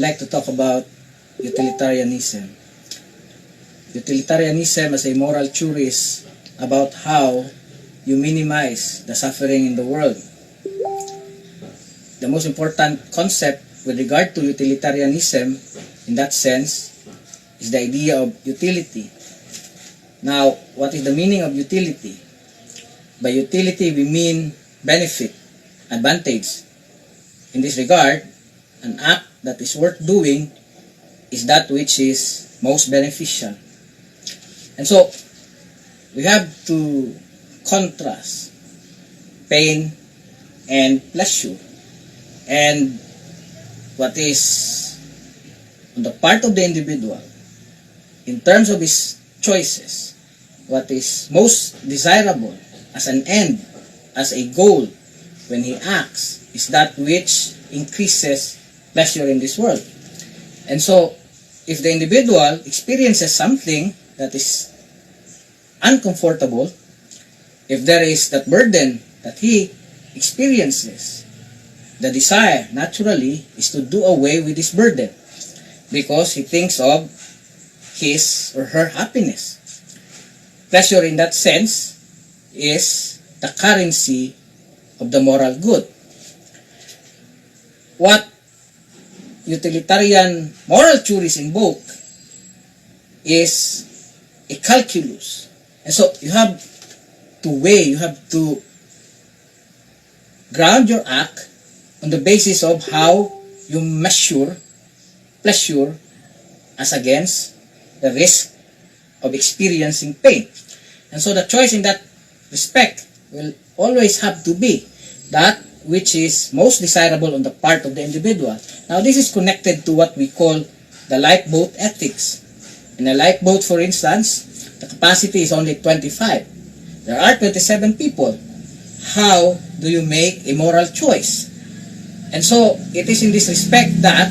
like to talk about utilitarianism. Utilitarianism as a moral theories about how you minimize the suffering in the world. The most important concept with regard to utilitarianism in that sense is the idea of utility. Now, what is the meaning of utility? By utility, we mean benefit, advantage. In this regard, an act that is worth doing is that which is most beneficial. And so, we have to contrast pain and pleasure. And what is on the part of the individual, in terms of his choices, what is most desirable as an end, as a goal, when he acts, is that which increases pleasure in this world. And so, if the individual experiences something that is uncomfortable, if there is that burden that he experiences, the desire naturally is to do away with this burden because he thinks of his or her happiness. Pleasure in that sense is the currency of the moral good. What utilitarian moral theories invoke is a calculus. And so you have to weigh, you have to ground your act on the basis of how you measure pleasure as against the risk of experiencing pain. And so the choice in that respect will always have to be that which is most desirable on the part of the individual. Now, this is connected to what we call the lifeboat ethics. In a lifeboat, for instance, the capacity is only 25. There are 27 people. How do you make a moral choice? And so, it is in this respect that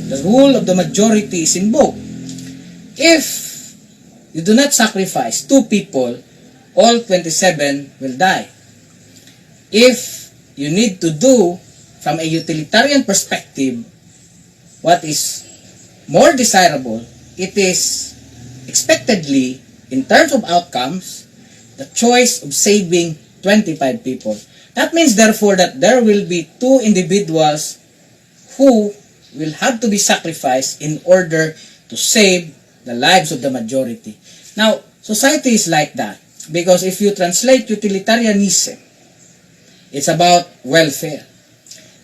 the rule of the majority is invoked. If you do not sacrifice 2 people, all 27 will die. If you need to do, from a utilitarian perspective, what is more desirable, it is expectedly, in terms of outcomes, the choice of saving 25 people. That means, therefore, that there will be 2 individuals who will have to be sacrificed in order to save the lives of the majority. Now, society is like that, because if you translate utilitarianism, it's about welfare.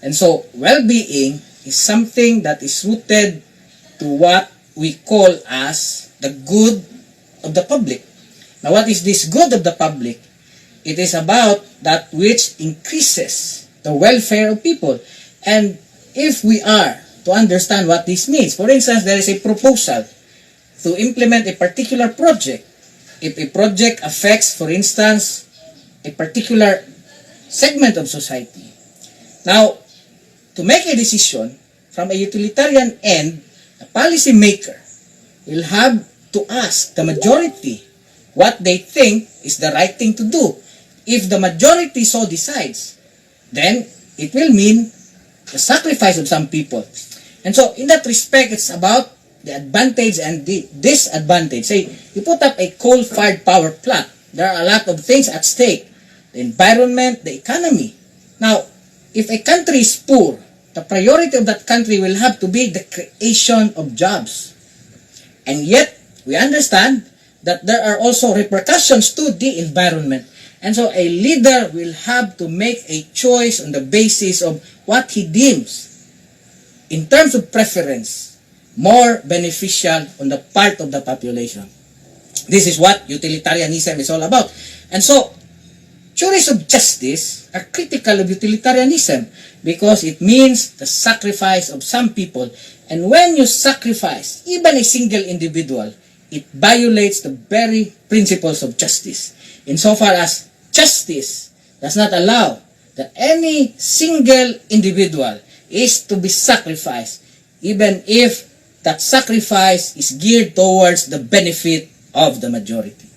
And so, well-being is something that is rooted to what we call as the good of the public. Now, what is this good of the public? It is about that which increases the welfare of people. And if we are to understand what this means, for instance, there is a proposal to implement a particular project. If a project affects, for instance, a particular segment of society. Now, to make a decision from a utilitarian end, a policy maker will have to ask the majority what they think is the right thing to do. If the majority so decides, then it will mean the sacrifice of some people. And so, in that respect, it's about the advantage and the disadvantage. Say, you put up a coal-fired power plant. There are a lot of things at stake. The environment, the economy. Now, if a country is poor, the priority of that country will have to be the creation of jobs. And yet, we understand that there are also repercussions to the environment. And so, a leader will have to make a choice on the basis of what he deems, in terms of preference, more beneficial on the part of the population. This is what utilitarianism is all about. And so, theories of justice are critical of utilitarianism because it means the sacrifice of some people. And when you sacrifice even a single individual, it violates the very principles of justice. Insofar as justice does not allow that any single individual is to be sacrificed, even if that sacrifice is geared towards the benefit of the majority.